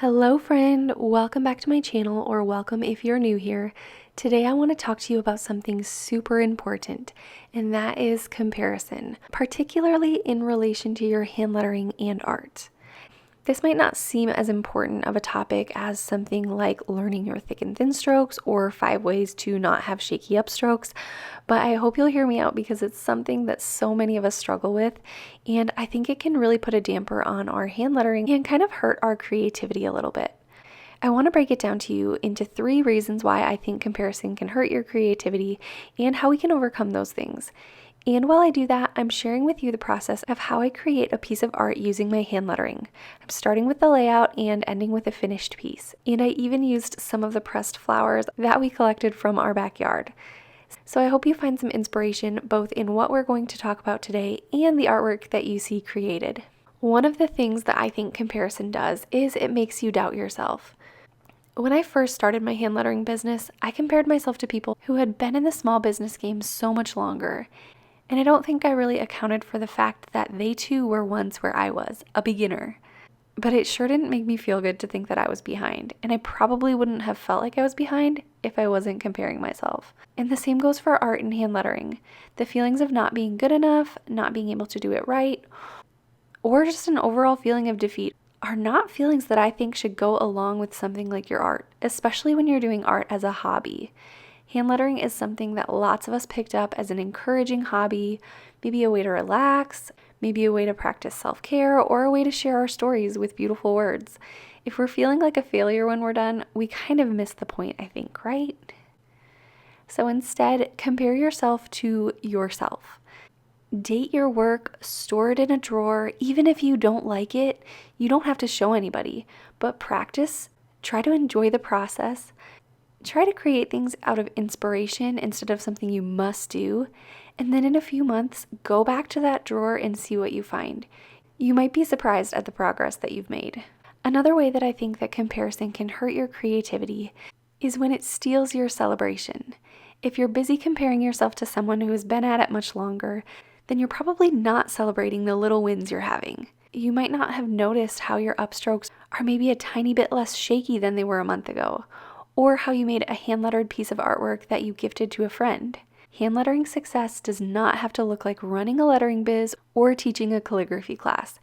Hello friend, welcome back to my channel, or welcome if you're new here. Today I want to talk to you about something super important, and that is comparison, particularly in relation to your hand lettering and art. This might not seem as important of a topic as something like learning your thick and thin strokes or 5 ways to not have shaky upstrokes, but I hope you'll hear me out because it's something that so many of us struggle with, and I think it can really put a damper on our hand lettering and kind of hurt our creativity a little bit. I want to break it down to you into 3 reasons why I think comparison can hurt your creativity and how we can overcome those things. And while I do that, I'm sharing with you the process of how I create a piece of art using my hand lettering. I'm starting with the layout and ending with a finished piece. And I even used some of the pressed flowers that we collected from our backyard. So I hope you find some inspiration both in what we're going to talk about today and the artwork that you see created. One of the things that I think comparison does is it makes you doubt yourself. When I first started my hand lettering business, I compared myself to people who had been in the small business game so much longer. And I don't think I really accounted for the fact that they too were once where I was, a beginner. But it sure didn't make me feel good to think that I was behind, and I probably wouldn't have felt like I was behind if I wasn't comparing myself. And the same goes for art and hand lettering. The feelings of not being good enough, not being able to do it right, or just an overall feeling of defeat are not feelings that I think should go along with something like your art, especially when you're doing art as a hobby. Hand lettering is something that lots of us picked up as an encouraging hobby, maybe a way to relax, maybe a way to practice self-care, or a way to share our stories with beautiful words. If we're feeling like a failure when we're done, we kind of miss the point, I think, right? So instead, compare yourself to yourself. Date your work, store it in a drawer. Even if you don't like it, you don't have to show anybody, but practice, try to enjoy the process. Try to create things out of inspiration instead of something you must do, and then in a few months, go back to that drawer and see what you find. You might be surprised at the progress that you've made. Another way that I think that comparison can hurt your creativity is when it steals your celebration. If you're busy comparing yourself to someone who has been at it much longer, then you're probably not celebrating the little wins you're having. You might not have noticed how your upstrokes are maybe a tiny bit less shaky than they were a month ago, or how you made a hand-lettered piece of artwork that you gifted to a friend. Hand lettering success does not have to look like running a lettering biz or teaching a calligraphy class.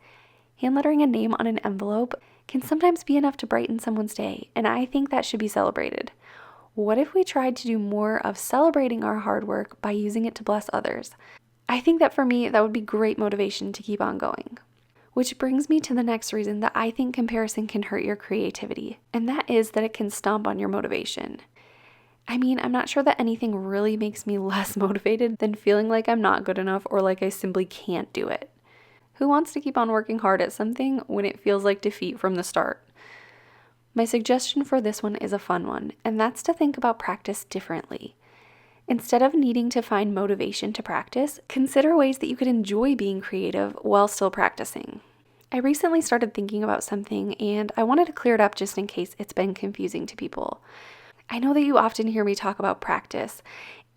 Hand lettering a name on an envelope can sometimes be enough to brighten someone's day, and I think that should be celebrated. What if we tried to do more of celebrating our hard work by using it to bless others? I think that for me, that would be great motivation to keep on going. Which brings me to the next reason that I think comparison can hurt your creativity, and that is that it can stomp on your motivation. I mean, I'm not sure that anything really makes me less motivated than feeling like I'm not good enough or like I simply can't do it. Who wants to keep on working hard at something when it feels like defeat from the start? My suggestion for this one is a fun one, and that's to think about practice differently. Instead of needing to find motivation to practice, consider ways that you could enjoy being creative while still practicing. I recently started thinking about something, and I wanted to clear it up just in case it's been confusing to people. I know that you often hear me talk about practice,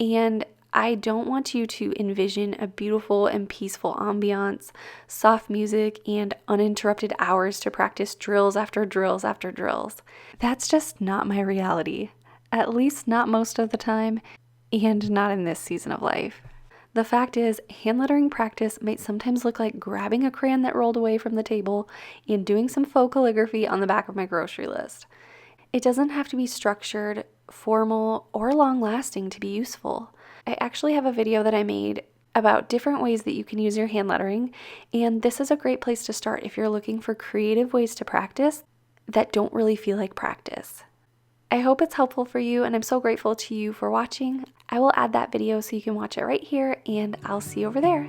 and I don't want you to envision a beautiful and peaceful ambiance, soft music, and uninterrupted hours to practice drills after drills after drills. That's just not my reality, at least not most of the time. And not in this season of life. The fact is, hand lettering practice might sometimes look like grabbing a crayon that rolled away from the table and doing some faux calligraphy on the back of my grocery list. It doesn't have to be structured, formal, or long-lasting to be useful. I actually have a video that I made about different ways that you can use your hand lettering, and this is a great place to start if you're looking for creative ways to practice that don't really feel like practice. I hope it's helpful for you, and I'm so grateful to you for watching. I will add that video so you can watch it right here, and I'll see you over there.